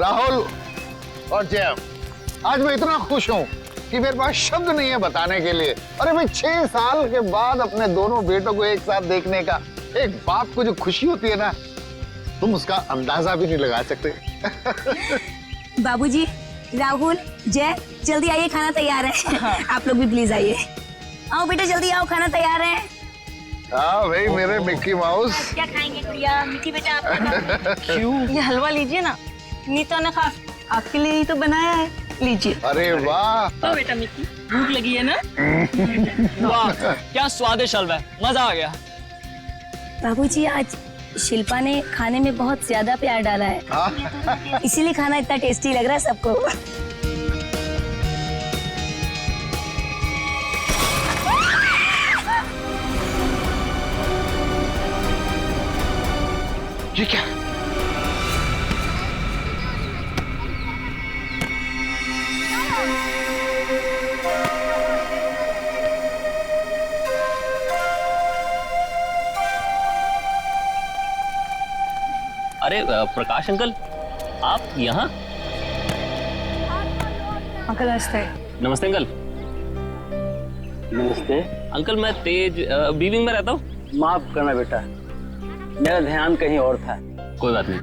राहुल और जय, आज मैं इतना खुश हूँ कि मेरे पास शब्द नहीं है बताने के लिए। अरे भाई 6 साल के बाद अपने दोनों बेटों को एक साथ देखने का एक बाप को जो खुशी होती है ना, तुम उसका अंदाजा भी नहीं लगा सकते। बाबूजी, राहुल, जय, जल्दी आइए, खाना तैयार है। आप लोग भी प्लीज आइए। आओ बेटा, जल्दी आओ, खाना तैयार है। हाँ भाई मेरे मिक्की माउस। क्या खाएंगे भैया? मिक्की बेटा आप क्यों? ये हलवा लीजिए ना, नीता ने खास आपके लिए ही तो बनाया है, लीजिए। अरे वाह। तो बेटा मिक्की, भूख लगी है ना? वाह क्या स्वादिष्ट हलवा है, मजा आ गया। बाबूजी, आज शिल्पा ने खाने में बहुत ज्यादा प्यार डाला है, इसीलिए खाना इतना टेस्टी लग रहा है सबको। ये क्या? अरे प्रकाश अंकल, आप यहाँ? अंकल नमस्ते। नमस्ते अंकल। नमस्ते। अंकल मैं तेज बीविंग में रहता हूँ। माफ करना बेटा, मेरा ध्यान कहीं और था। कोई बात नहीं।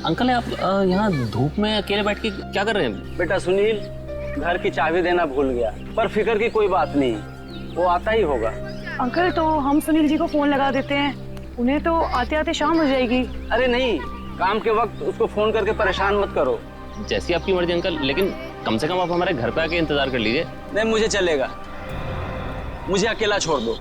अंकल आप यहाँ धूप में अकेले बैठ के क्या कर रहे हैं? बेटा सुनील घर की चाबी देना भूल गया, पर फिक्र की कोई बात नहीं, वो आता ही होगा। अंकल तो हम सुनील जी को फोन लगा देते हैं, उन्हें तो आते आते शाम हो जाएगी। अरे नहीं, काम के वक्त उसको फोन करके परेशान मत करो। जैसी आपकी मर्जी अंकल, लेकिन कम से कम आप हमारे घर पे आके इंतजार कर लीजिए। नहीं मुझे चलेगा, मुझे अकेला छोड़ दो।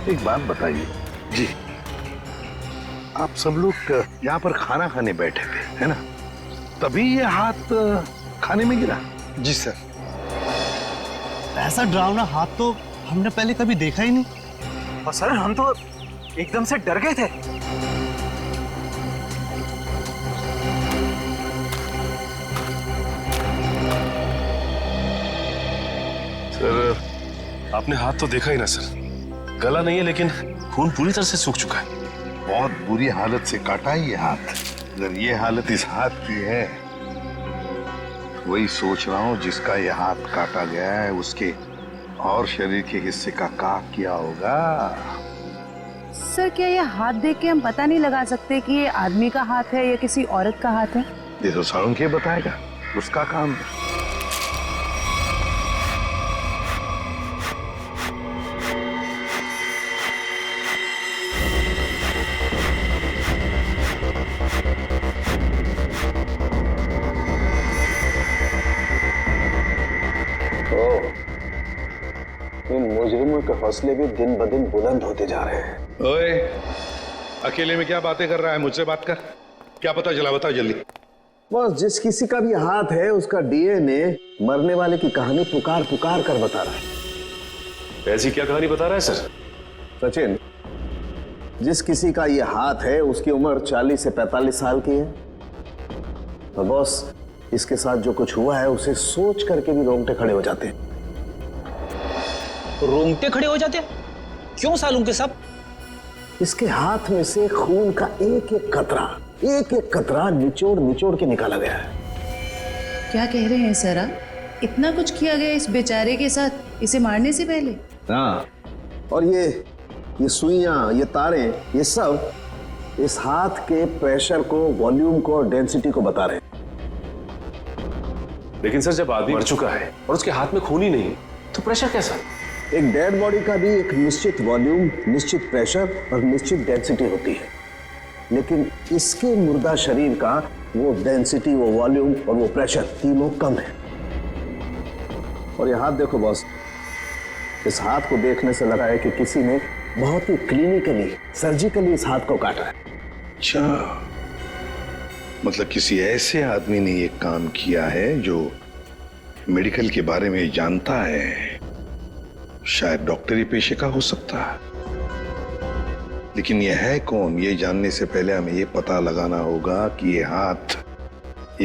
एक बात बताइए जी, आप सब लोग यहाँ पर खाना खाने बैठे थे है ना, तभी ये हाथ खाने में गिरा? जी सर। ऐसा डरावना हाथ तो हमने पहले कभी देखा ही नहीं, और सर हम तो एकदम से डर गए थे। सर आपने हाथ तो देखा ही ना सर, गला नहीं है लेकिन खून पूरी तरह से सूख चुका है। बहुत बुरी हालत से काटा है ये हाथ। अगर ये हालत इस हाथ की है, वही सोच रहा हूँ जिसका ये हाथ काटा गया है उसके और शरीर के हिस्से का क्या किया होगा। सर क्या ये हाथ देख के हम पता नहीं लगा सकते कि ये आदमी का हाथ है या किसी औरत का हाथ है? ये तो साळुंखे बताएगा, उसका काम है। इन मुजरिमों के हौसले भी दिन ब दिन बुलंद होते जा रहे हैं। ओए, अकेले में क्या बातें कर रहा है? मुझसे बात कर। क्या पता चला, बताओ जल्दी। बस जिस किसी का भी हाथ है उसका डीएनए मरने वाले की कहानी पुकार पुकार कर बता रहा है। ऐसी क्या कहानी बता रहा है सर? सचिन, जिस किसी का ये हाथ है उसकी उम्र 40 से 45 साल की है। तो बॉस, इसके साथ जो कुछ हुआ है उसे सोच करके भी रोंगटे खड़े हो जाते हैं। रोंगटे खड़े हो जाते? क्यों सालूं के सब? इसके हाथ में से खून का एक एक कतरा निचोड़ निचोड़ के निकाला गया है। क्या कह रहे हैं सर आप? इतना कुछ किया गया इस बेचारे के साथ इसे मारने से पहले? हाँ, और ये सुइयां, ये तारें, ये सब इस हाथ के प्रेशर को, वॉल्यूम को और डेंसिटी को बता रहे हैं। लेकिन सर जब आदमी मर चुका है और उसके हाथ में खून ही नहीं तो प्रेशर कैसा? एक डेड बॉडी का भी एक निश्चित वॉल्यूम, निश्चित प्रेशर और निश्चित डेंसिटी होती है, लेकिन इसके मुर्दा शरीर का वो डेंसिटी, वो वॉल्यूम और वो प्रेशर तीनों कम है। और ये हाथ देखो बॉस, इस हाथ को देखने से लगा है कि किसी ने बहुत ही क्लिनिकली, सर्जिकली इस हाथ को काटा है। अच्छा, मतलब किसी ऐसे आदमी ने ये काम किया है जो मेडिकल के बारे में जानता है, शायद डॉक्टरी पेशे का हो सकता है। लेकिन ये है कौन, ये जानने से पहले हमें ये पता लगाना होगा कि ये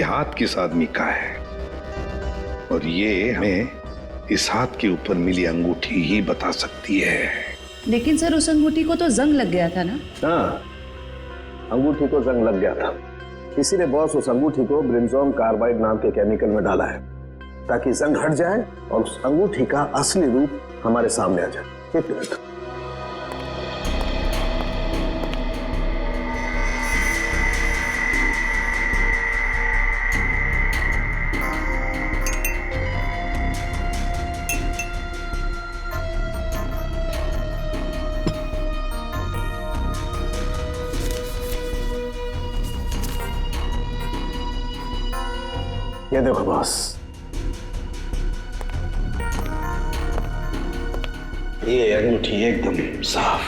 हाथ किस आदमी का है, और ये हमें इस हाथ के ऊपर मिली अंगूठी ही बता सकती है। लेकिन सर उस अंगूठी को तो जंग लग गया था ना? हाँ, अंगूठी को जंग लग गया था। किसी ने बॉस उस अंगूठी को ब्रिंजोन कार्बाइड नाम के केमिकल में डाला है ताकि जंग हट जाए और उस अंगूठी का असली रूप हमारे सामने आ जाए। एक मिनट। ये देखो बॉस, ये अंगूठी एकदम साफ।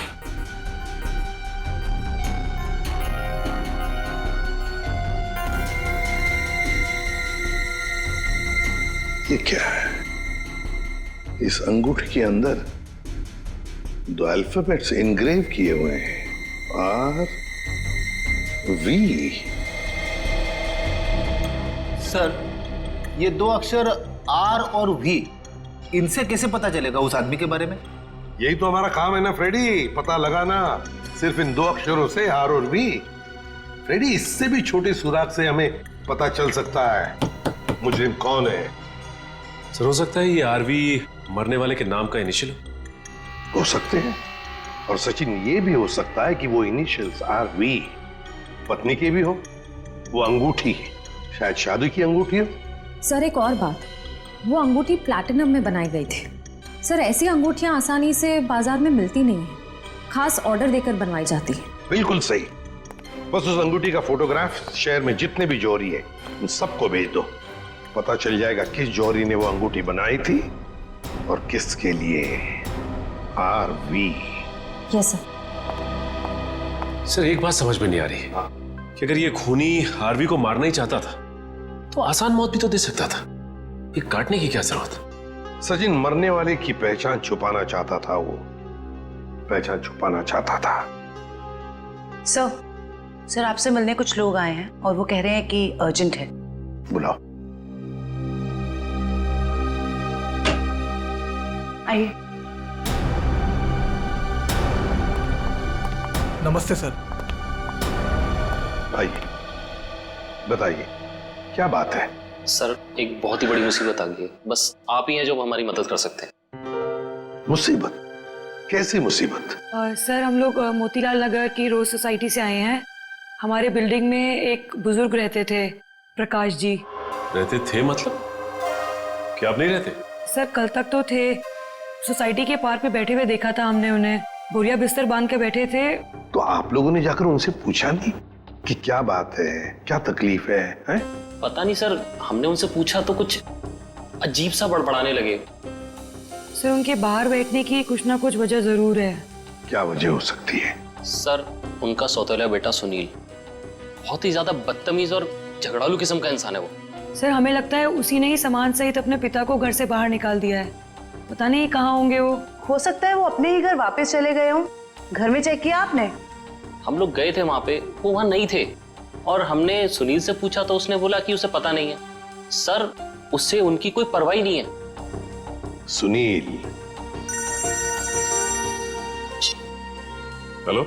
ये क्या है? इस अंगूठी के अंदर 2 अल्फाबेट्स इनग्रेव किए हुए हैं, RV। सर, ये 2 अक्षर R और V, इनसे कैसे पता चलेगा उस आदमी के बारे में? यही तो हमारा काम है ना फ्रेडी, पता लगाना। सिर्फ इन 2 अक्षरों से, R और V। फ्रेडी, इससे भी छोटे सुराग से हमें पता चल सकता है मुजरिम कौन है। सर, हो सकता है ये आरवी मरने वाले के नाम का इनिशियल हो सकते हैं, और सचिन ये भी हो सकता है कि वो इनिशियल्स RV पत्नी के भी हो। वो अंगूठी शायद शादी की अंगूठी हो। सर, एक और बात, वो अंगूठी प्लैटिनम में बनाई गई थी। सर, ऐसी अंगूठियां आसानी से बाजार में मिलती नहीं है, खास ऑर्डर देकर बनवाई जाती है। बिल्कुल सही। बस उस अंगूठी का फोटोग्राफ शहर में जितने भी जौहरी है उन सबको भेज दो। पता चल जाएगा किस जौहरी ने वो अंगूठी बनाई थी और किसके लिए। RV। Yes sir. सर, एक बात समझ में नहीं आ रही कि अगर ये खूनी आरवी को मारना ही चाहता था तो आसान मौत भी तो दे सकता था। ये काटने की क्या जरूरत? सचिन मरने वाले की पहचान छुपाना चाहता था, वो पहचान छुपाना चाहता था। सर आपसे मिलने कुछ लोग आए हैं और वो कह रहे हैं कि अर्जेंट है। बुलाओ। आइए। नमस्ते सर। आइए, बताइए क्या बात है? सर, एक बहुत ही बड़ी मुसीबत आ गई है, बस आप ही हैं जो हमारी मदद कर सकते हैं। मुसीबत? कैसी मुसीबत? सर, हम लोग मोतीलाल नगर की रोज सोसाइटी से आए हैं। हमारे बिल्डिंग में एक बुजुर्ग रहते थे, प्रकाश जी। रहते थे मतलब? क्या आप नहीं रहते? सर, कल तक तो थे। सोसाइटी के पार्क में बैठे हुए देखा था हमने उन्हें, बोरिया बिस्तर बांध के बैठे थे। तो आप लोगों ने जाकर उनसे पूछा नहीं कि क्या बात है, क्या तकलीफ है, हैं? पता नहीं सर, हमने उनसे पूछा तो कुछ अजीब सा बड़बड़ाने लगे। सर, उनके बाहर बैठने की कुछ ना कुछ वजह जरूर है। क्या वजह हो सकती है? सर, उनका सौतेला बेटा सुनील बहुत ही ज्यादा बदतमीज और झगड़ालू किस्म का इंसान है वो। सर, हमें लगता है उसी ने ही सामान सहित अपने पिता को घर से बाहर निकाल दिया है। पता नहीं कहाँ होंगे वो। हो सकता है वो अपने ही घर वापस चले गए हों। घर में चेक किया आपने? हम लोग गए थे वहां पे, वो वहां नहीं थे, और हमने सुनील से पूछा तो उसने बोला कि उसे पता नहीं है। सर, उससे उनकी कोई परवाह नहीं है। सुनील? हेलो?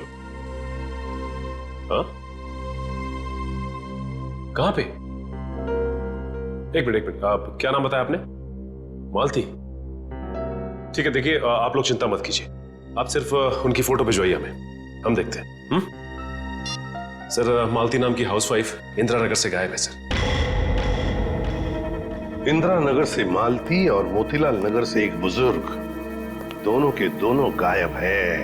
हाँ? कहाँ पे? एक मिनट, आप क्या नाम बताया आपने? मालती? ठीक है, देखिए आप लोग चिंता मत कीजिए, आप सिर्फ उनकी फोटो भिजवाइए हमें, हम देखते हैं। सर, मालती नाम की हाउसवाइफ इंदिरा नगर से गायब है सर। इंदिरा नगर से मालती और मोतीलाल नगर से एक बुजुर्ग, दोनों के दोनों गायब है।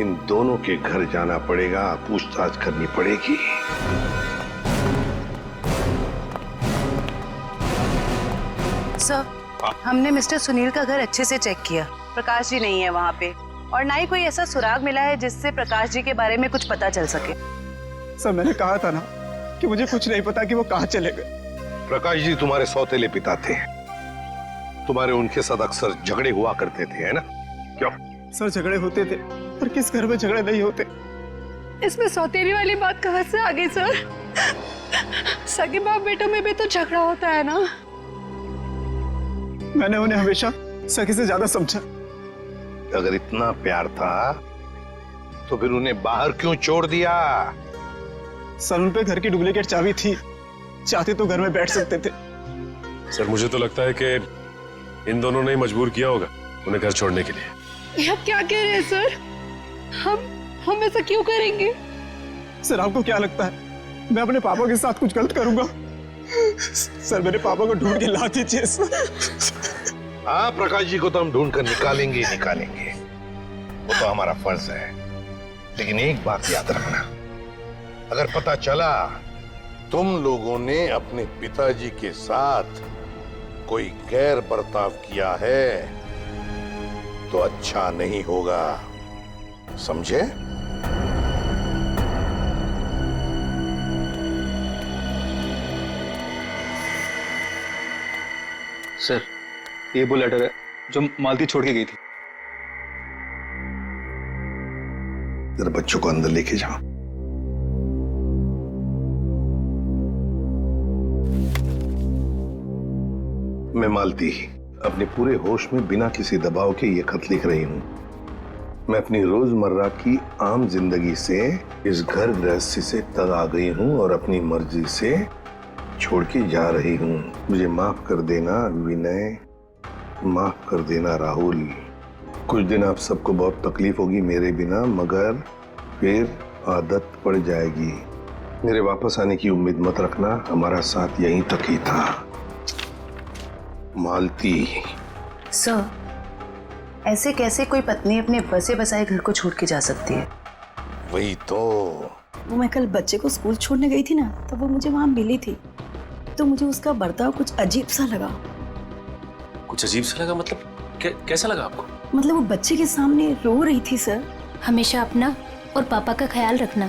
इन दोनों के घर जाना पड़ेगा, पूछताछ करनी पड़ेगी। सर, हमने मिस्टर सुनील का घर अच्छे से चेक किया, प्रकाश जी नहीं है वहाँ पे। और ना ही कोई ऐसा सुराग मिला है जिससे प्रकाश जी के बारे में कुछ पता चल सके। सर मैंने कहा था ना कि मुझे कुछ नहीं पता कि वो कहाँ चले गए। प्रकाश जी तुम्हारे सौतेले पिता थे, तुम्हारे उनके साथ अक्सर झगड़े हुआ करते थे, है ना? क्यों? सर झगड़े होते थे, पर किस घर में झगड़े नहीं होते। इसमें सौतेली वाली बात कहाँ से आ गई सर? सगे बाप बेटों में भी तो झगड़ा होता है ना। मैंने उन्हें हमेशा सखी से ज्यादा समझा। अगर इतना प्यार था तो फिर उन्हें बाहर क्यों छोड़ दिया? सर उन पे घर की डुप्लीकेट चाबी थी, चाहते तो घर में बैठ सकते थे। सर मुझे तो लगता है कि इन दोनों ने मजबूर किया होगा उन्हें घर छोड़ने के लिए। ये आप क्या कह रहे हैं सर? हम ऐसा क्यों करेंगे? सर आपको क्या लगता है मैं अपने पापा के साथ कुछ गलत करूंगा? सर मेरे पापा को ढूंढ के ला दीजिए। हाँ, प्रकाश जी को तो हम ढूंढ कर निकालेंगे ही निकालेंगे, वो तो हमारा फर्ज है। लेकिन एक बात याद रखना, अगर पता चला तुम लोगों ने अपने पिताजी के साथ कोई गैर बर्ताव किया है तो अच्छा नहीं होगा, समझे? सर ये वो लेटर है जो मालती छोड़ के गई थी। जरा बच्चों को अंदर लेके जाओ। मैं मालती अपने पूरे होश में बिना किसी दबाव के ये खत लिख रही हूं। मैं अपनी रोजमर्रा की आम जिंदगी से इस घर गृहस्थी से तंग आ गई हूं और अपनी मर्जी से छोड़ के जा रही हूं। मुझे माफ कर देना विनय, माफ कर देना राहुल। कुछ दिन आप सबको बहुत तकलीफ होगी मेरे बिना, मगर फिर आदत पड़ जाएगी। मेरे वापस आने की उम्मीद मत रखना, हमारा साथ यहीं तक ही था। मालती। सर ऐसे कैसे कोई पत्नी अपने बसे बसाए घर को छोड़ के जा सकती है? वही तो। वो मैं कल बच्चे को स्कूल छोड़ने गई थी ना, तब वो मुझे वहां मिली थी, तो मुझे उसका बर्ताव कुछ अजीब सा लगा। कुछ अजीब सा लगा मतलब? कैसा लगा आपको? मतलब वो बच्चे के सामने रो रही थी। सर हमेशा अपना और पापा का ख्याल रखना।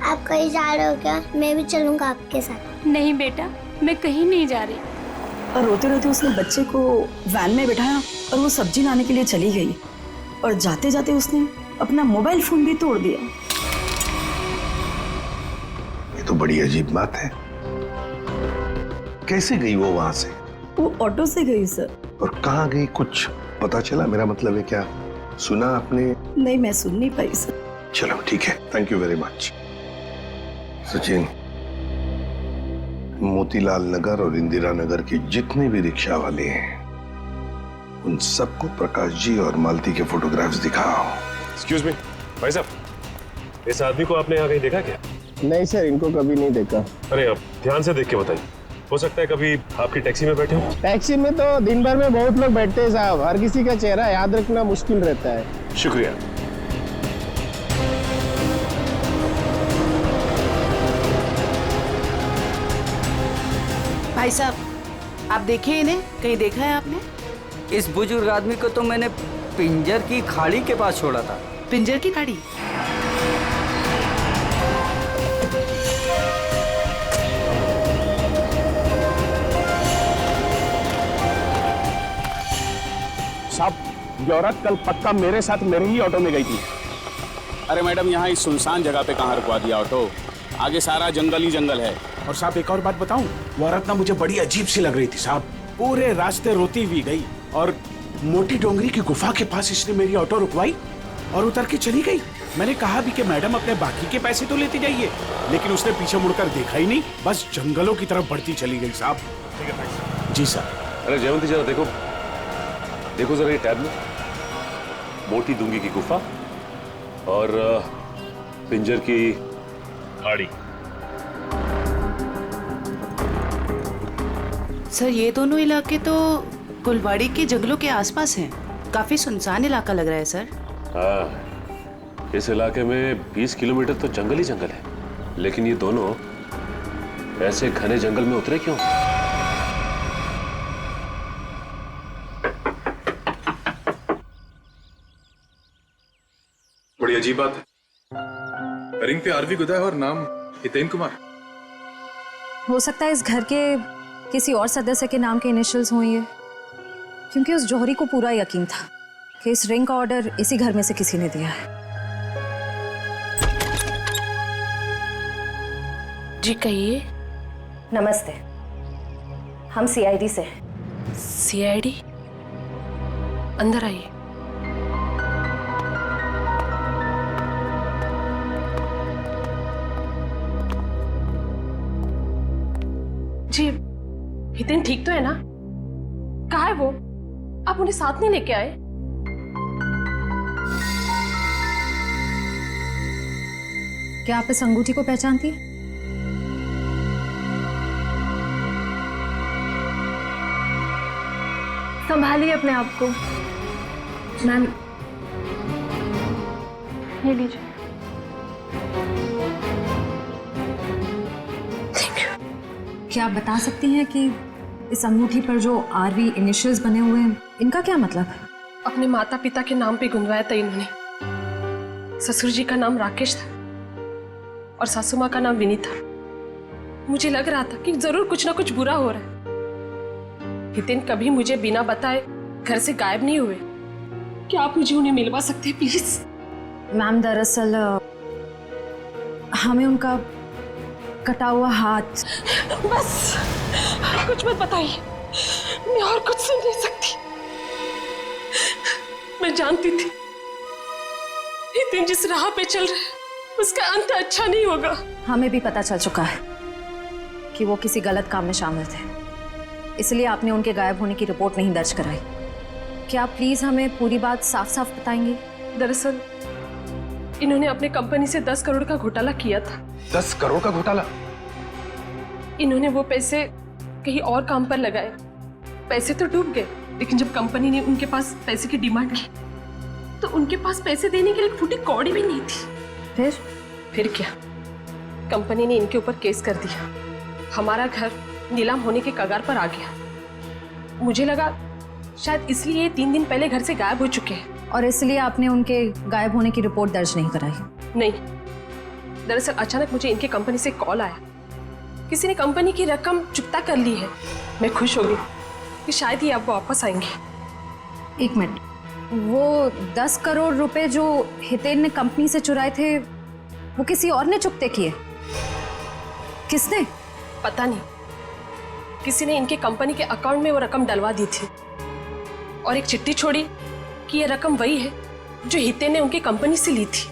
आप कहीं जा रहे हो क्या? मैं भी चलूंगा आपके साथ। नहीं बेटा, मैं कहीं नहीं जा रही। और रोते रोते उसने बच्चे को वैन में बिठाया और वो सब्जी लाने के लिए चली गई, और जाते जाते उसने अपना मोबाइल फोन भी तोड़ दिया। ये तो बड़ी अजीब बात है। कैसे गई वो वहां से? वो ऑटो से गई सर। और कहाँ गई कुछ पता चला? मेरा मतलब है क्या सुना आपने? नहीं, मैं सुन नहीं पाई सर। चलो ठीक है, thank you very much. Sachin, Motilal Nagar और इंदिरा नगर के जितने भी रिक्शा वाले हैं उन सबको प्रकाश जी और मालती के फोटोग्राफ्स दिखाओ। एक्सक्यूज मी भाई साहब, इस आदमी को आपने यहाँ कहीं देखा क्या? नहीं सर, इनको कभी नहीं देखा। अरे आप ध्यान से देख के बताइए, हो सकता है कभी आपकी टैक्सी में बैठे हो। टैक्सी में तो दिन भर में बहुत लोग बैठते हैं साहब, हर किसी का चेहरा याद रखना मुश्किल रहता है। शुक्रिया। भाई साहब आप देखिए इन्हें, कहीं देखा है आपने? इस बुजुर्ग आदमी को तो मैंने पिंजर की खाड़ी के पास छोड़ा था। पिंजर की खाड़ी? साहब ये औरत कल पक्का मेरे साथ मेरे ही ऑटो में गई थी। अरे मैडम, यहाँ इस सुनसान जगह पे कहाँ रुकवा दिया ऑटो? आगे सारा जंगल ही जंगल है। और साहब एक और बात बताऊं, वो औरत ना मुझे बड़ी अजीब सी लग रही थी साहब। पूरे रास्ते रोती हुई गई और मोटी डोंगरी की गुफा के पास इसने मेरी ऑटो रुकवाई और उतर के चली गई। मैंने कहा भी कि मैडम अपने बाकी के पैसे तो लेती जाइए, लेकिन उसने पीछे मुड़कर देखा ही नहीं, बस जंगलों की तरफ बढ़ती चली गई साहब। ठीक है भाई। जी सर। अरे जयवंती जरा देखो, देखो जरा ये टैब में मोटी डूंगी की गुफा और पिंजर की खाड़ी। सर ये दोनों इलाके तो कुलवाड़ी के जंगलों के आसपास हैं। काफी सुनसान इलाका लग रहा है सर। हाँ, इस इलाके में 20 किलोमीटर तो जंगल ही जंगल है, लेकिन ये दोनों ऐसे घने जंगल में उतरे क्यों? बड़ी अजीब बात है। रिंग पे आरवी गुदा है और नाम हितेन कुमार। हो सकता है इस घर के किसी और सदस्य के नाम के इनिशियल्स हों ये, क्योंकि उस जौहरी को पूरा यकीन था कि इस रिंग का ऑर्डर इसी घर में से किसी ने दिया है। जी कहिए। नमस्ते, हम सीआईडी से हैं। सीआईडी? अंदर आइए। जी हितेन ठीक तो है ना? कहाँ है वो? आप उन्हें साथ नहीं लेके आए? क्या आप इस अंगूठी को पहचानती हैं? संभालिए अपने आप को। मैम ये लीजिए। क्या आप बता सकती हैं कि इस अंगूठी पर जो आरवी इनिशियल्स बने हुए हैं, इनका क्या मतलब है? अपने माता पिता के नाम पे गुंदवाया था इन्होंने। ससुर जी का नाम राकेश था और सासू माँ का नाम विनीता। मुझे लग रहा था कि जरूर कुछ ना कुछ बुरा हो रहा है। हितेन कभी मुझे बिना बताए घर से गायब नहीं हुए। क्या आप मुझे उन्हें मिलवा सकते हैं प्लीज? मैम दरअसल हमें उनका कटा हुआ हाथ। बस कुछ मत बताइए, मैं और कुछ सुन नहीं सकती। मैं जानती थी हितेन जिस राह पे चल रहा है उसका अंत अच्छा नहीं होगा। हमें भी पता चल चुका है कि वो किसी गलत काम में शामिल थे, इसलिए आपने उनके गायब होने की रिपोर्ट नहीं दर्ज कराई। क्या आप प्लीज हमें पूरी बात साफ साफ बताएंगी? दरअसल इन्होंने अपने कंपनी से 10 करोड़ का घोटाला किया था। 10 करोड़ का घोटाला? इन्होंने वो पैसे कहीं और काम पर लगाए। पैसे तो डूब गए, लेकिन जब कंपनी ने उनके पास पैसे की डिमांड की तो उनके पास पैसे देने के लिए एक फूटी कौड़ी भी नहीं थी। फिर क्या, कंपनी ने इनके ऊपर केस कर दिया। हमारा घर नीलाम होने के कगार पर आ गया। मुझे लगा शायद इसलिए ये 3 दिन पहले घर से गायब हो चुके हैं। और इसलिए आपने उनके गायब होने की रिपोर्ट दर्ज नहीं कराई? नहीं, दरअसल अचानक मुझे इनके कंपनी से कॉल आया, किसी ने कंपनी की रकम चुकता कर ली है। मैं खुश हो गई कि शायद ही अब वापस आएंगे। एक मिनट, वो 10 करोड़ रुपए जो हितेन ने कंपनी से चुराए थे वो किसी और ने चुकते किए? किसने? पता नहीं, किसी ने इनके कंपनी के अकाउंट में वो रकम डलवा दी थी और एक चिट्ठी छोड़ी कि ये रकम वही है जो हितेन ने उनकी कंपनी से ली थी।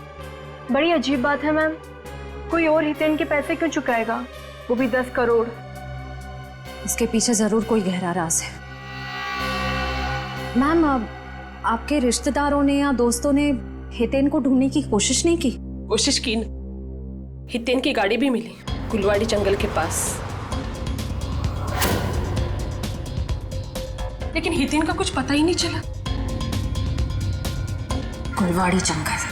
बड़ी अजीब बात है मैम, कोई और हितेन के पैसे क्यों चुकाएगा, वो भी 10 करोड़? इसके पीछे जरूर कोई गहरा राज है। मैम, आपके रिश्तेदारों ने या दोस्तों ने हितेन को ढूंढने की कोशिश नहीं की? कोशिश की न। हितेन की गाड़ी भी मिली गुलवाड़ी जंगल के पास, लेकिन हितेन का कुछ पता ही नहीं चला। गुलवाड़ी जंगल?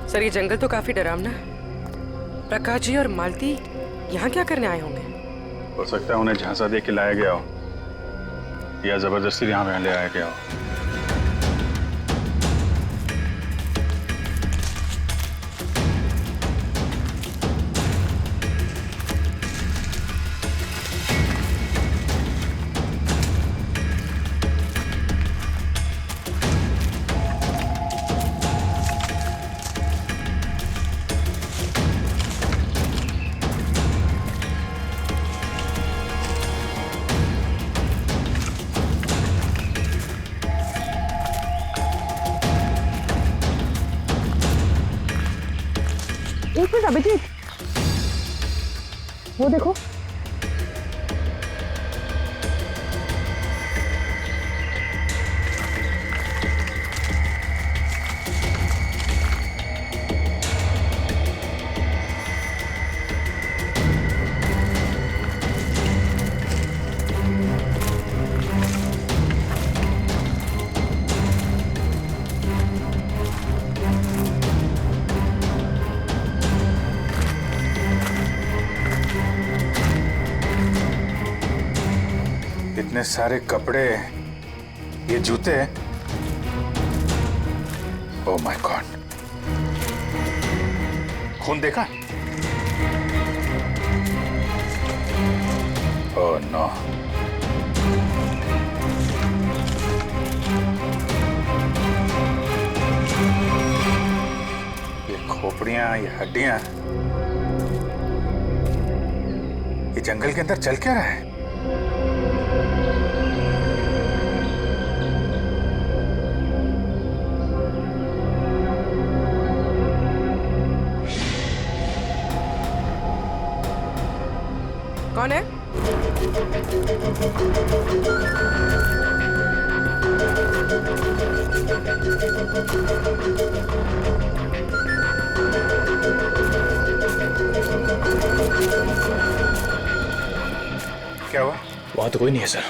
सर, ये जंगल तो काफी डरावना है। प्रकाश जी और मालती यहाँ क्या करने आए होंगे? हो सकता है उन्हें झांसा दे के लाया गया हो या जबरदस्ती यहाँ पे ले आया गया हो। एक मिनट अभिजीत, वो देखो। इतने सारे कपड़े, ये जूते, ओह माय गॉड, खून देखा? Oh no. ये खोपड़ियां, ये हड्डियां, ये जंगल के अंदर चल क्या रहा है? कौन है? क्या हुआ? वहां तो कोई नहीं है सर।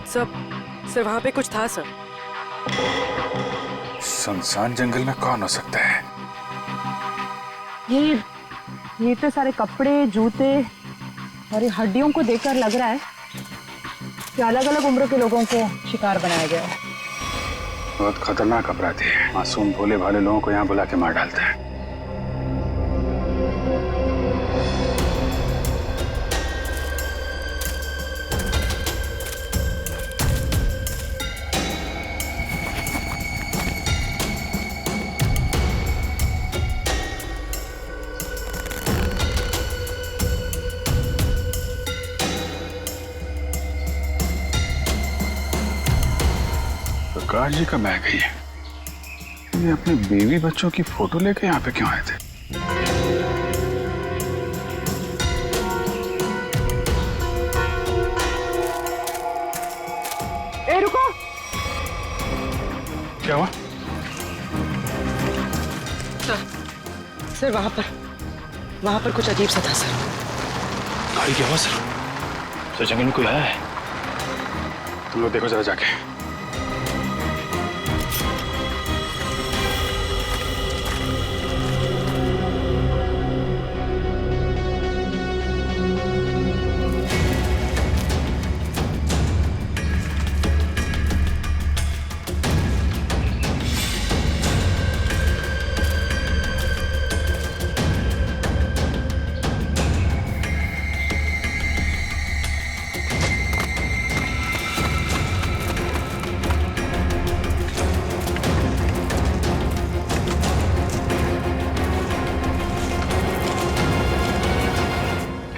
सर वहां पे कुछ था सर। सुनसान जंगल में कौन हो सकता है? ये तो सारे कपड़े, जूते और ये हड्डियों को देखकर लग रहा है कि अलग अलग उम्र के लोगों को शिकार बनाया गया है। बहुत खतरनाक अपराधी है, मासूम भोले भाले लोगों को यहाँ बुला के मार डालता है। प्रकाश जी कब आ गई है? ये अपने बीवी बच्चों की फोटो लेके यहाँ पे क्यों आए थे? ए रुको! क्या हुआ? सर वहां पर कुछ अजीब सा था सर। गाड़ी क्या हुआ सर? सर जंगल में कोई आया है? तुम लोग देखो जरा जाके।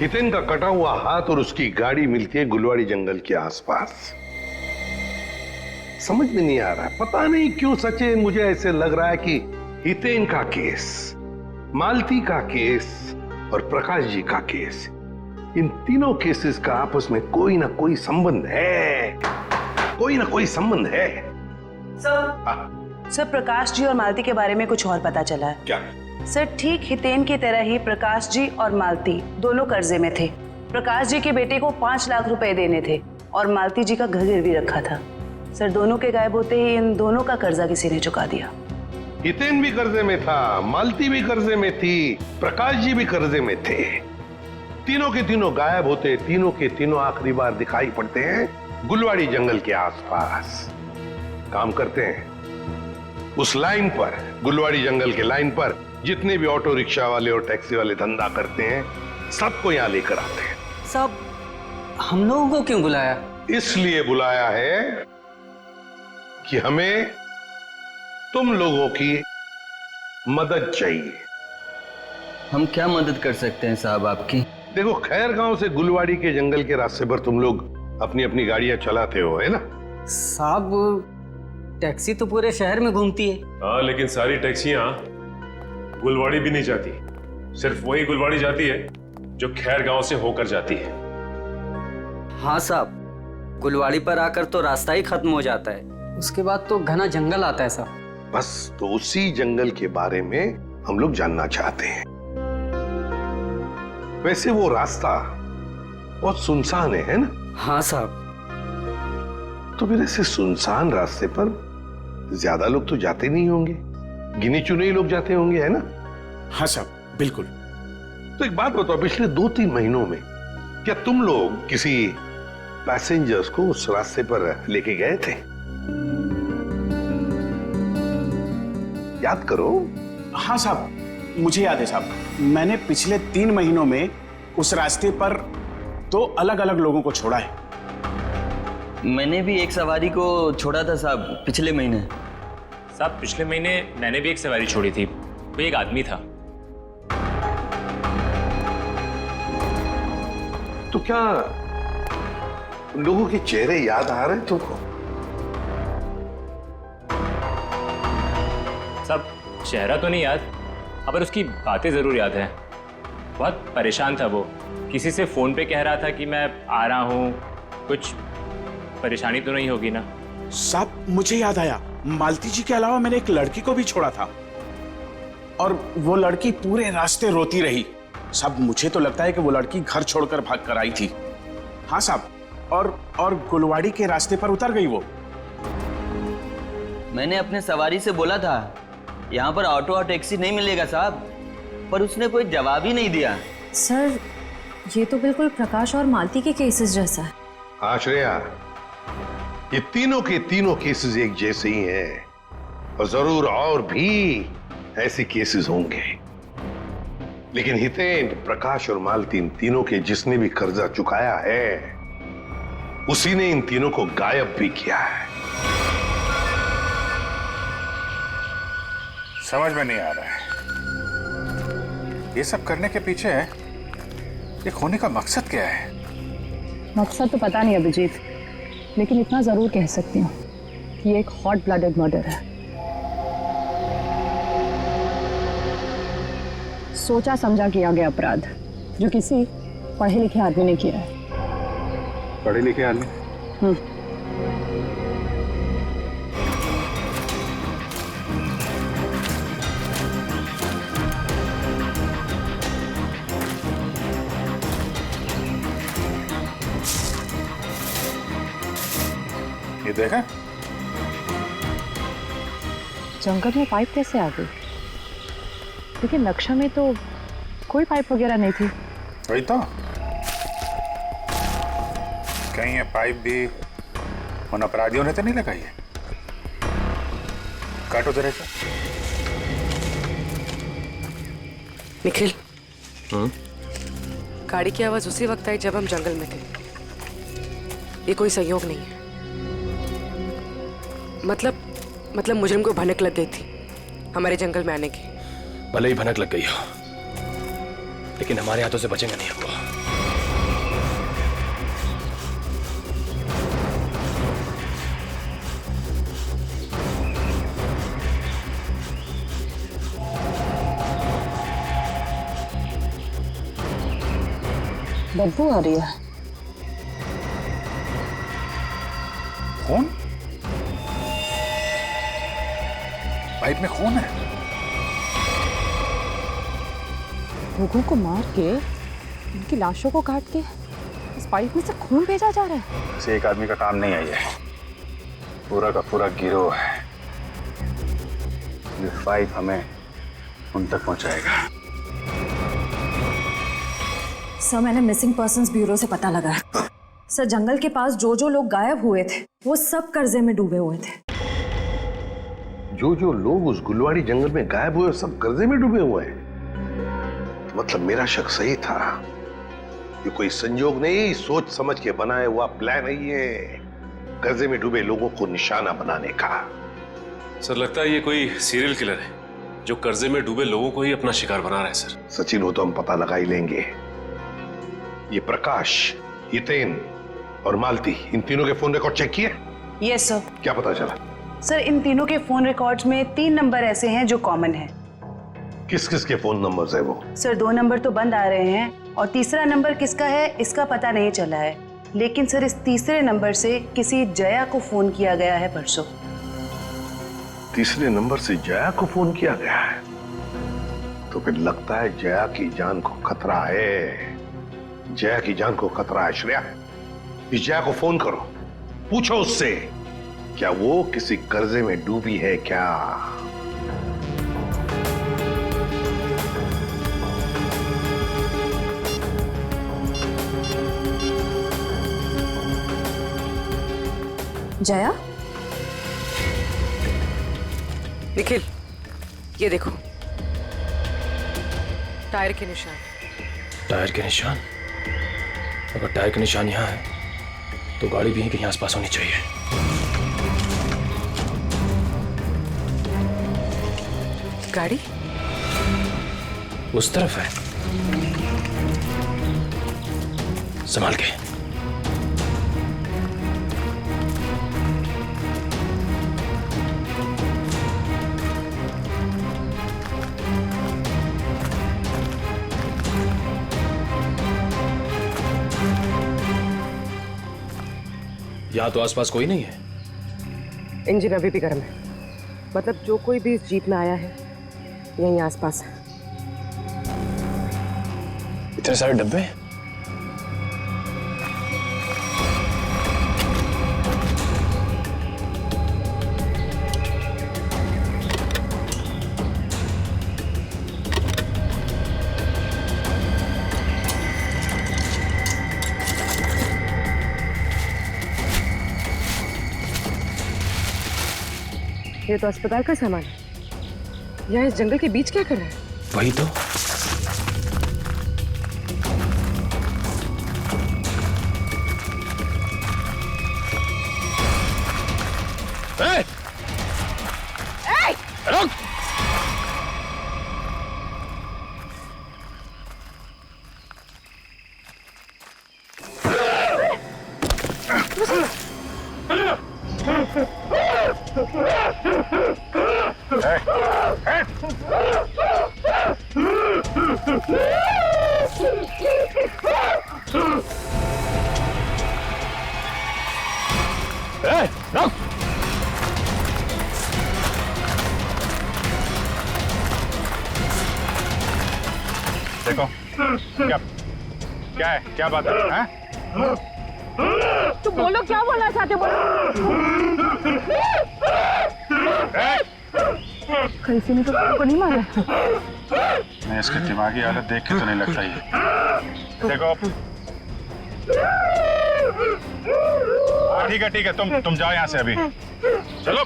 हितेन का कटा हुआ हाथ और उसकी गाड़ी मिलती है गुलवाड़ी जंगल के आसपास। समझ में नहीं आ रहा, पता नहीं क्यों सचे मुझे ऐसे लग रहा है कि हितेन का केस, मालती का केस और प्रकाश जी का केस, इन तीनों केसेस का आपस में कोई ना कोई संबंध है, कोई ना कोई संबंध है। सर प्रकाश जी और मालती के बारे में कुछ और पता चला है। क्या? सर ठीक हितेन की तरह ही प्रकाश जी और मालती दोनों कर्जे में थे। प्रकाश जी के बेटे को 5 लाख रुपए देने थे और मालती जी का घर गिरवी रखा था। सर दोनों के गायब होते ही इन दोनों का कर्जा किसी ने चुका दिया। हितेन भी कर्जे में था, मालती भी कर्जे में थी, प्रकाश जी भी कर्जे में थे। तीनों के तीनों गायब होते, तीनों के तीनों आखिरी बार दिखाई पड़ते हैं गुलवाड़ी जंगल के आसपास। काम करते हैं उस लाइन पर, गुलवाड़ी जंगल के लाइन पर जितने भी ऑटो रिक्शा वाले और टैक्सी वाले धंधा करते हैं, सबको यहां लेकर आते हैं। सब हम लोगों को क्यों बुलाया? इसलिए बुलाया है कि हमें तुम लोगों की मदद चाहिए। हम क्या मदद कर सकते हैं साहब आपकी? देखो, खैर गांव से गुलवाड़ी के जंगल के रास्ते पर तुम लोग अपनी अपनी गाड़ियां चलाते हो, है ना? साहब टैक्सी तो पूरे शहर में घूमती है। हाँ, लेकिन सारी टैक्सियां गुलवाड़ी भी नहीं जाती, सिर्फ वही गुलवाड़ी जाती है जो खैर गांव से होकर जाती है। हाँ साहब, गुलवाड़ी पर आकर तो रास्ता ही खत्म हो जाता है, उसके बाद तो घना जंगल आता है साहब। बस तो उसी जंगल के बारे में हम लोग जानना चाहते हैं। वैसे वो रास्ता बहुत सुनसान है ना? हाँ साहब। तो फिर ऐसे सुनसान रास्ते पर ज्यादा लोग तो जाते नहीं होंगे, गिने चुने ही लोग जाते होंगे, है ना? हाँ साहब, बिल्कुल। तो एक बात बताओ, पिछले 2-3 महीनों में क्या तुम लोग किसी पैसेंजर्स को उस रास्ते पर लेके गए थे। याद करो। हाँ साहब, मुझे याद है साहब। मैंने पिछले 3 महीनों में उस रास्ते पर 2 अलग-अलग लोगों को छोड़ा है। मैंने भी एक सवारी को छोड़ा था साहब पिछले महीने। साहब पिछले महीने मैंने भी एक सवारी छोड़ी थी, वो एक आदमी था। तो क्या लोगों के चेहरे याद आ रहे तुमको? साहब चेहरा तो नहीं याद, पर उसकी बातें जरूर याद है। बहुत परेशान था वो, किसी से फोन पे कह रहा था कि मैं आ रहा हूँ, कुछ परेशानी तो नहीं होगी ना? साहब मुझे याद आया, मालती जी के अलावा मैंने एक लड़की को भी छोड़ा था और वो लड़की पूरे रास्ते रोती रही। साहब मुझे तो लगता है कि वो लड़की घर छोड़कर भाग कर आई थी। हाँ साहब, और गुलवाड़ी के रास्ते पर उतर गई वो। मैंने अपने सवारी से बोला था यहाँ पर ऑटो और टैक्सी नहीं मिलेगा साहब, पर उसने कोई जवाब ही नहीं दिया। सर ये तो बिल्कुल प्रकाश और मालती के केसेस जैसा है। हाँ श्रेया, ये तीनों के तीनों केसेस एक जैसे ही हैं और जरूर और भी ऐसे केसेस होंगे। लेकिन हितेन, प्रकाश और मालती, इन तीनों के जिसने भी कर्जा चुकाया है उसी ने इन तीनों को गायब भी किया है। समझ में नहीं आ रहा है ये सब करने के पीछे ये खोने का मकसद क्या है? मकसद तो पता नहीं अभिजीत, लेकिन इतना जरूर कह सकती हूँ कि ये एक हॉट ब्लडेड मर्डर है। सोचा समझा किया गया अपराध जो किसी पढ़े लिखे आदमी ने किया है। पढ़े लिखे आदमी? ये देखा? जंगल में पाइप कैसे आ गई? लेकिन नक्शा में तो कोई पाइप वगैरह नहीं थी। वही तो, कहीं ये पाइप भी उन अपराधियों ने तो नहीं लगाई है। काटो जरा सा। निखिल, गाड़ी की आवाज उसी वक्त आई जब हम जंगल में थे। ये कोई संयोग नहीं है। मतलब मुजरिम को भनक लग गई थी हमारे जंगल में आने की। भले ही भनक लग गई हो, लेकिन हमारे हाथों से बचेंगे नहीं हमको। बदबू आ रही है। खून? पाइप में खून है। लोगों को मार के, उनकी लाशों को काट के इस पाइप में से खून भेजा जा रहा है। इसे एक आदमी का काम नहीं है, ये पूरा का पूरा गिरोह है। ये पाइप हमें उन तक पहुंचाएगा। सर मैंने मिसिंग पर्संस ब्यूरो से पता लगाया। सर जंगल के पास जो जो लोग गायब हुए थे वो सब कर्जे में डूबे हुए थे। जो जो लोग उस गुलवाड़ी जंगल में गायब हुए सब कर्जे में डूबे हुए हैं। तो मतलब मेरा शक सही था। ये कोई संयोग नहीं, सोच समझ के बनाया हुआ प्लान है ये, कर्जे में डूबे लोगों को निशाना बनाने का। सर लगता है ये कोई सीरियल किलर है जो कर्जे में डूबे लोगों को ही अपना शिकार बना रहा है। सर सचिन हो तो हम पता लगा ही लेंगे। ये प्रकाश, हितेन और मालती, इन तीनों के फोन रिकॉर्ड चेक किए? Yes sir. क्या पता चला? सर इन तीनों के फोन रिकॉर्ड्स में 3 नंबर ऐसे हैं जो कॉमन हैं। किस किस के फोन नंबर्स है वो? सर 2 नंबर तो बंद आ रहे हैं और तीसरा नंबर किसका है इसका पता नहीं चला है। लेकिन सर इस तीसरे नंबर से किसी जया को फोन किया गया है परसों। तीसरे नंबर से जया को फोन किया गया है? तो फिर लगता है जया की जान को खतरा है। जया की जान को खतरा है। श्रेया, इस जया को फोन करो, पूछो उससे क्या वो किसी कर्जे में डूबी है क्या। जया, निखिल, ये देखो, टायर के निशान। टायर के निशान? अगर टायर के निशान यहाँ है तो गाड़ी भी यहीं कहीं आसपास होनी चाहिए। गाड़ी उस तरफ है, संभाल के। यहाँ तो आसपास कोई नहीं है। इंजन अभी भी गर्म है, मतलब जो कोई भी इस जीप में आया है यहीं आसपास है। इतने सारे डब्बे हैं। ये तो अस्पताल का सामान है। यहाँ इस जंगल के बीच क्या कर रहा है? वही तो। रुक! देखो क्या है, क्या बात है? तुम बोलो, क्या बोलना चाहते हो? कहीं से तो को नहीं मारा। मैं इसकी दिमागी हालत देख के तो नहीं लगता ये। देखो ठीक है, तुम जाओ यहाँ से अभी। चलो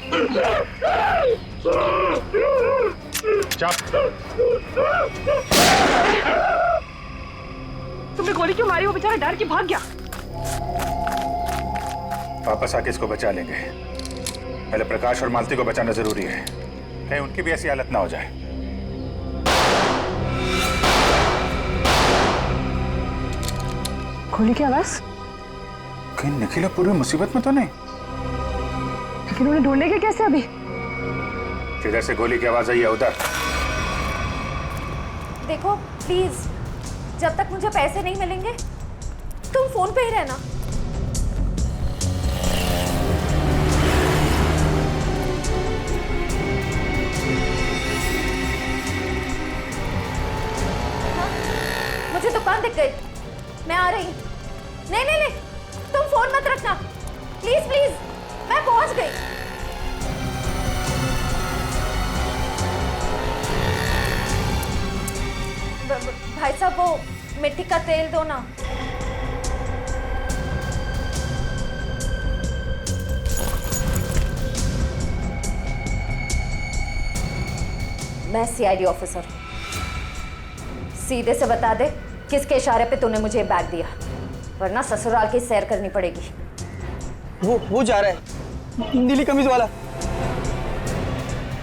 तुमने गोली क्यों मारी? वो बेचारा डर के भाग गया। वापस आके इसको बचा लेंगे। पहले प्रकाश और मालती को बचाना जरूरी है, कहीं उनकी भी ऐसी हालत ना हो जाए। गोली की आवाज? कहीं निखिल पूरी मुसीबत में तो नहीं? लेकिन उन्हें ढूंढेंगे कैसे अभी? जिधर से गोली की आवाज आई है उधर। देखो प्लीज, जब तक मुझे पैसे नहीं मिलेंगे तुम फोन पे ही रहना। मुझे दुकान दिख गई, मैं आ रही। नहीं, तुम फोन मत रखना प्लीज प्लीज, मैं पहुंच गई। भाई साहब वो मिट्टी का तेल दो ना। मैं सीआईडी ऑफिसर, सीधे से बता दे किसके इशारे पे तूने मुझे बैग दिया, वरना ससुराल की सैर करनी पड़ेगी। वो जा रहा है, नीली कमीज वाला,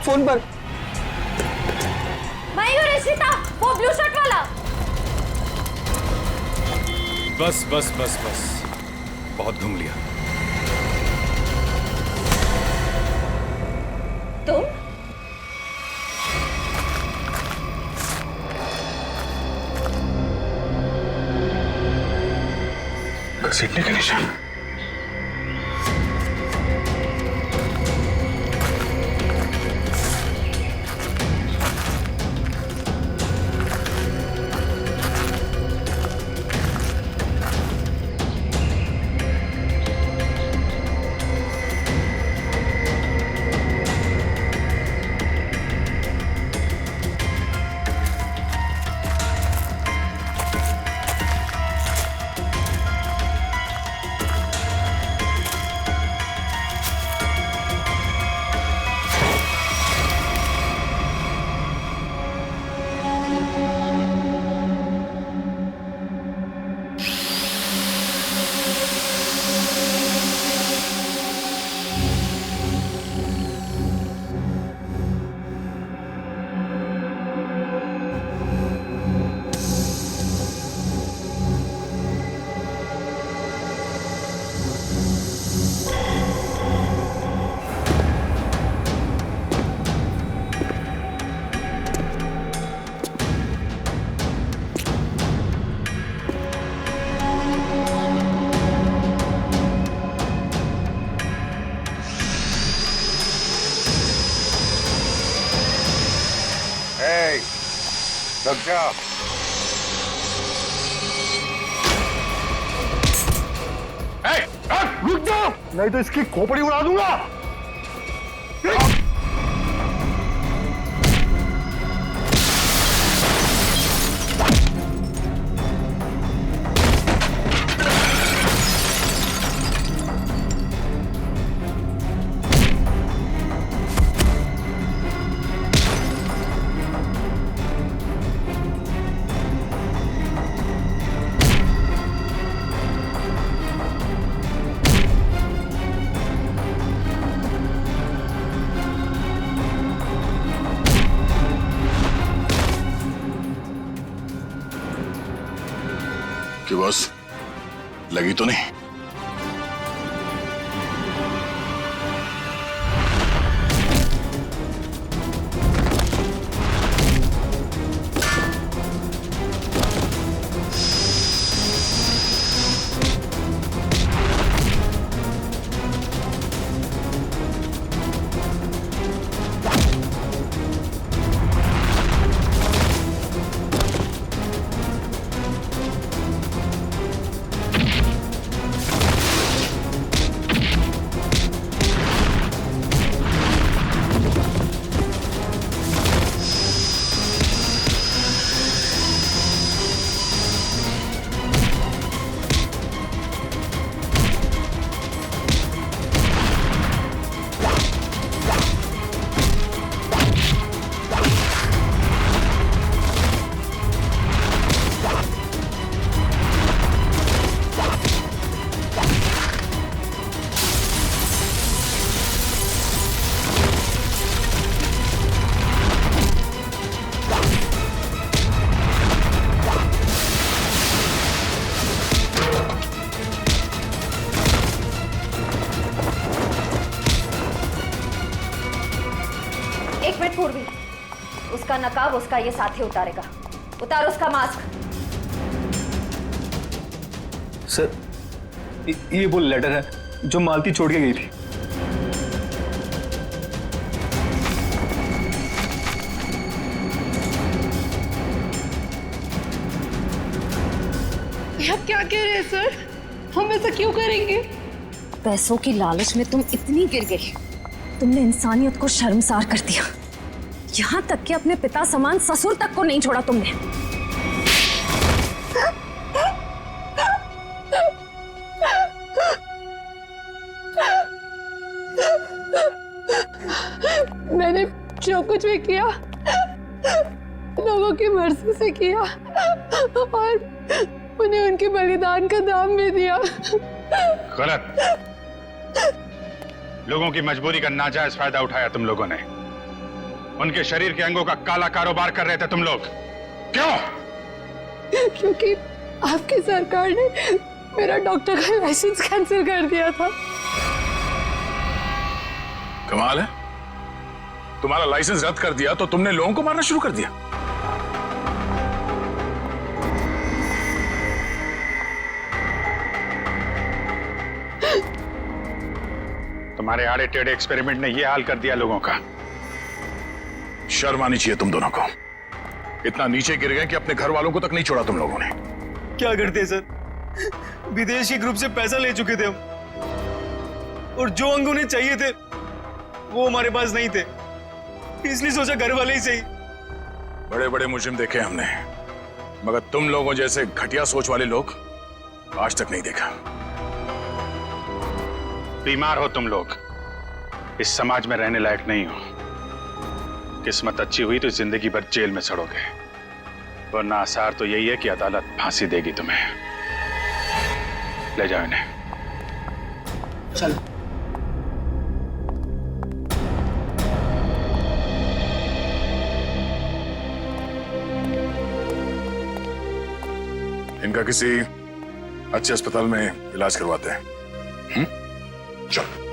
फोन पर। मयूर, इशिता, वो ब्लू शर्ट वाला। बस बहुत घूम लिया। तुम घसीटने का निशान। सत्या, रुक जाओ, नहीं तो इसकी खोपड़ी उड़ा दूंगा। कि बस लगी तो नहीं? पूर्वी, उसका नकाब उसका ये साथी उतारेगा। उतार उसका मास्क। सर, ये वो लेटर है जो मालती छोड़ के गई थी। आप क्या कह रहे हैं सर? हम ऐसा क्यों करेंगे? पैसों की लालच में तुम इतनी गिर गई, तुमने इंसानियत को शर्मसार कर दिया। यहाँ तक कि अपने पिता समान ससुर तक को नहीं छोड़ा तुमने। मैंने जो कुछ भी किया लोगों की मर्जी से किया और उन्हें उनके बलिदान का दाम भी दिया। गलत। लोगों की मजबूरी का नाजायज फायदा उठाया तुम लोगों ने। उनके शरीर के अंगों का काला कारोबार कर रहे थे तुम लोग। क्यों? क्योंकि आपकी सरकार ने मेरा डॉक्टर का लाइसेंस कैंसिल कर दिया था। कमाल है, तुम्हारा लाइसेंस रद्द कर दिया तो तुमने लोगों को मारना शुरू कर दिया। तुम्हारे आड़े टेढ़े एक्सपेरिमेंट ने यह हाल कर दिया लोगों का। शर्म आनी चाहिए तुम दोनों को। इतना नीचे गिर गए कि अपने घर वालों को तक नहीं छोड़ा तुम लोगों ने। क्या करते सर, विदेशी ग्रुप से पैसा ले चुके थे हम, और जो अंग उन्हें चाहिए थे वो हमारे पास नहीं थे, इसलिए सोचा घर वाले ही सही। बड़े बड़े मुजरिम देखे हमने, मगर तुम लोगों जैसे घटिया सोच वाले लोग आज तक नहीं देखा। बीमार हो तुम लोग, इस समाज में रहने लायक नहीं हो। किस्मत अच्छी हुई तो जिंदगी भर जेल में सड़ोगे, वरना आसार तो यही है कि अदालत फांसी देगी तुम्हें। ले जाओ इन्हें। चल। इनका किसी अच्छे अस्पताल में इलाज करवाते हैं। चल।